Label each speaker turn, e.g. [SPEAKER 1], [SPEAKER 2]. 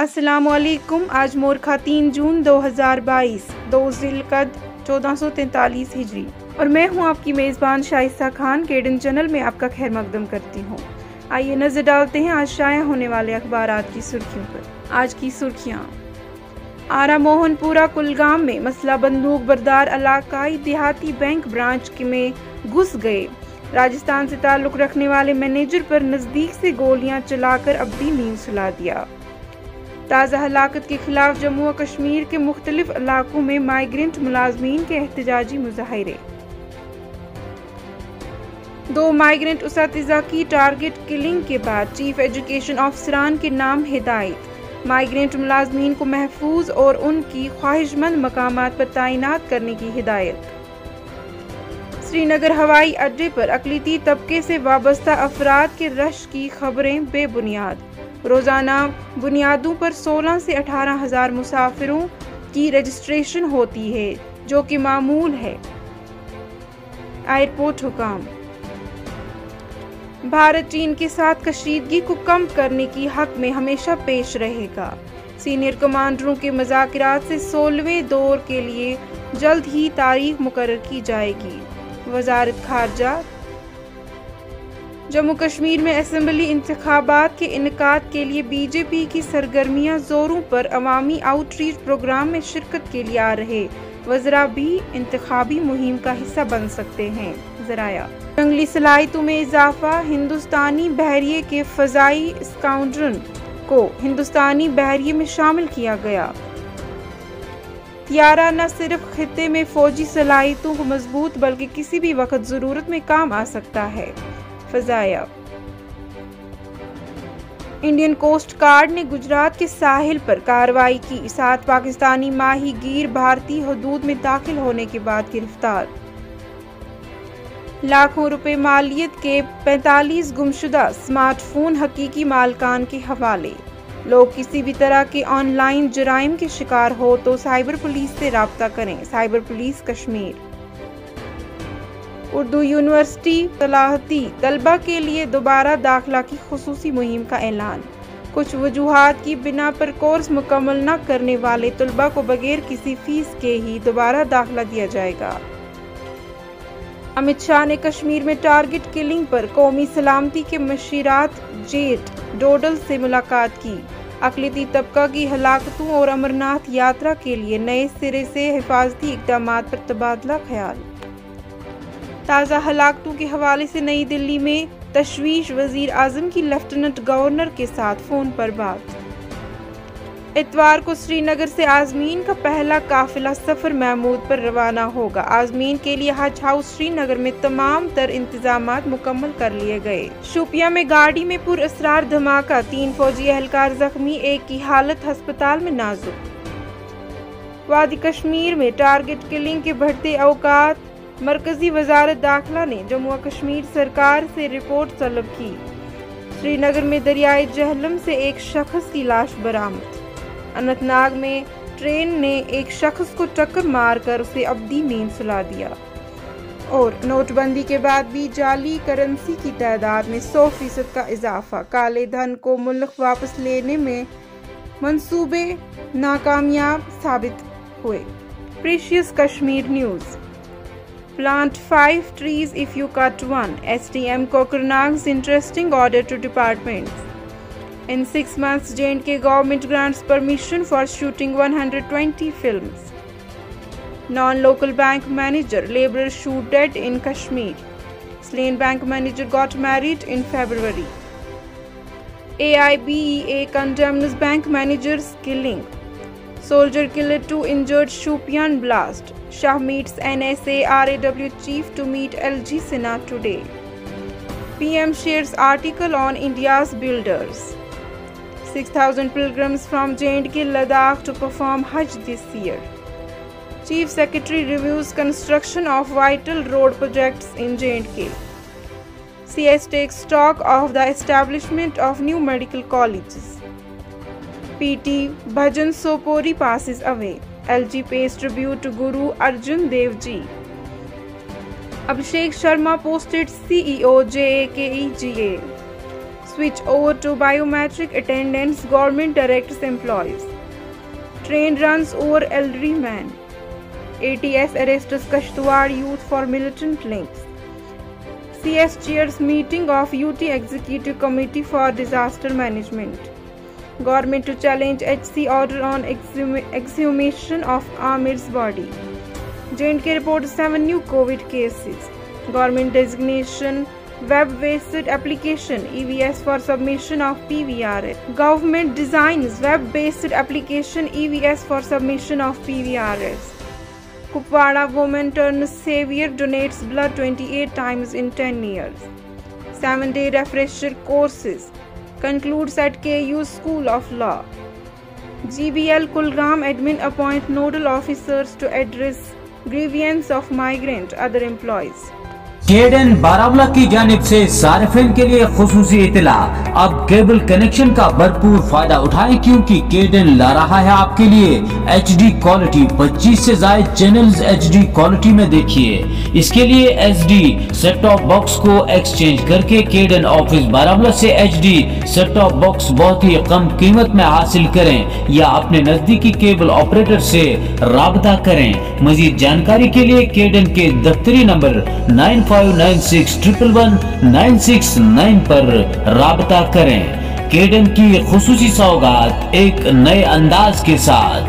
[SPEAKER 1] अस्सलामुअलैकुम। आज मोरखा 3 जून 2022 2 ज़िलक़द 1443 हिजरी और मैं हूं आपकी मेज़बान शाइस्ता खान। केडन चैनल में आपका खैर मकदम करती हूं। आइए नजर डालते हैं आज शाया होने वाले अखबारात की सुर्खियों पर। आज की सुर्खियां: आरा मोहनपुरा कुलगाम में मसला बंदूक बरदार इलाकाई देहाती बैंक ब्रांच में घुस गए। राजस्थान से ताल्लुक रखने वाले मैनेजर पर नजदीक से गोलियां चलाकर अब्दी नींद सुला दिया। ताज़ा हलाकत के खिलाफ जम्मू और कश्मीर के मुख्तलिफ इलाकों में माइग्रेंट मुलाजमीन के एहतजाजी मुजाहिरे। 2 माइग्रेंट उसातिज़ा की टारगेट किलिंग के बाद चीफ एजुकेशन ऑफिसरान के नाम हिदायत। माइग्रेंट मुलाजमीन को महफूज और उनकी ख्वाहिशमंद मकामात पर तैनात करने की हिदायत। श्रीनगर हवाई अड्डे पर अक़लीती तबके से वाबस्ता अफराद के रश की खबरें बेबुनियाद। रोजाना बुनियादों पर 16 से 18 हजार मुसाफिरों की रजिस्ट्रेशन होती है, जो कि मामूल है। एयरपोर्ट हुकाम: भारत चीन के साथ कशीदगी को कम करने की हक में हमेशा पेश रहेगा। सीनियर कमांडरों के मुज़ाकरात से 16वें दौर के लिए जल्द ही तारीख मुकर्रर की जाएगी। वज़ारत खारजा: जम्मू कश्मीर में असेंबली इंतखाबात के इनेकाद के लिए बीजेपी की सरगर्मियां जोरों पर। अवामी आउटरीच प्रोग्राम में शिरकत के लिए आ रहे वज़रा भी इंतखाबी मुहिम का हिस्सा बन सकते हैं। ज़राया: जंगली सलाहियतों में इजाफा। हिंदुस्तानी बहरिये के फ़ज़ाई स्क्वाड्रन को हिंदुस्तानी बहरिये में शामिल किया गया। तियारा न सिर्फ खित्ते में फौजी सलाहियतों को मजबूत बल्कि किसी भी वक्त जरूरत में काम आ सकता है। फजाया: इंडियन कोस्ट गार्ड ने गुजरात के साहिल पर कार्रवाई की। 7 पाकिस्तानी माही गिर भारतीय हदूद में दाखिल होने के बाद गिरफ्तार। लाखों रुपए मालियत के 45 गुमशुदा स्मार्टफोन हकीकी मालकान के हवाले। लोग किसी भी तरह के ऑनलाइन जराइम के शिकार हो तो साइबर पुलिस से राब्ता करें। Cyber police Kashmir. Urdu university सलाहती तलबा के लिए दोबारा दाखिला की खुसूसी मुहिम का ऐलान। कुछ वजूहात की बिना पर कोर्स मुकम्मल न करने वाले तलबा को बगैर किसी फीस के ही दोबारा दाखिला दिया जाएगा। अमित शाह ने कश्मीर में टारगेट किलिंग पर कौमी सलामती के मशीरात जेट डोडल से मुलाकात की। अक़लीती तबका की हलाकतों और अमरनाथ यात्रा के लिए नए सिरे से हिफाजती इक़दाम पर तबादला ख्याल। ताज़ा हलाकतों के हवाले से नई दिल्ली में तशवीश। वजीर आज़म की लेफ्टिनेंट गवर्नर के साथ फ़ोन पर बात। इतवार को श्रीनगर से आज़मीन का पहला काफिला सफ़र महमूद पर रवाना होगा। आज़मीन के लिए हज हाउस श्रीनगर में तमाम तर इंतजामात मुकम्मल कर लिए गए। शोपियां में गाड़ी में पुरअसरार धमाका। 3 फौजी एहलकार जख्मी, एक की हालत अस्पताल में नाजुक। वादी कश्मीर में टारगेट किलिंग के बढ़ते औकात। मरकजी वजारत दाखिला ने जम्मू और कश्मीर सरकार से रिपोर्ट तलब की। श्रीनगर में दरियाए जहलम से एक शख्स की लाश बरामद। अनंतनाग में ट्रेन ने एक शख्स को टक्कर मारकर उसे अब्दी नींद सुला दिया। और नोटबंदी के बाद भी जाली करेंसी की तादाद में 100% का इजाफा। काले धन को मुल्क वापस लेने में मंसूबे नाकामयाब साबित हुए। Precious Kashmir news: Plant 5 trees if you cut 1. STM Kokernag's interesting order to departments. In 6 months, J&K government grants permission for shooting 120 films. Non-local bank manager, laborer shoot dead in Kashmir. Slain bank manager got married in February. AIBEA condemns bank manager's killing. Soldier killed 2 injured Shopian blast. Shah meets NSA RAW chief to meet LG Sinha today. PM shares article on India's builders. 6,000 pilgrims from J&K Ladakh to perform Hajj this year. Chief Secretary reviews construction of vital road projects in J&K. CS takes stock of the establishment of new medical colleges. PT Bhajan Sopori passes away. LG pays tribute to Guru Arjan Dev Ji. Abhishek Sharma posted CEO JAKEGA. switch over to biometric attendance, government directs employees. Train runs over elderly man. ATS arrests Kashtwar youth for militant links. CS chairs meeting of UT Executive Committee for Disaster Management. Government to challenge HC order on exhumation of Amir's body. J&K reports 7 new COVID cases. Government designation web-based application EVS for submission of PVRS. Government designs web-based application EVS for submission of PVRS. Kupwara woman turns savior, donates blood 28 times in 10 years. 7-day refresher courses concludes at KU School of Law. GBL Kulgam admin appoint nodal officers to address grievance of migrant other employees.
[SPEAKER 2] केडेन बारामुला की जानिब से सारिफिन के लिए खुसूसी इतला, अब cable connection का भरपूर फायदा उठाएं क्योंकि केडेन ला रहा है आपके लिए HD क्वालिटी। 25 से ज्यादा चैनल्स HD क्वालिटी में देखिए। इसके लिए SD सेट टॉप बॉक्स को एक्सचेंज करके केडेन ऑफिस बारामुला से HD सेट टॉप बॉक्स बहुत ही कम कीमत में हासिल करें या अपने नजदीकी केबल ऑपरेटर से राबता करें। मजीद जानकारी के लिए केडेन के दफ्तरी नंबर 9596111969 पर राबता करें। केडेन की खुसूसी सौगात एक नए अंदाज के साथ।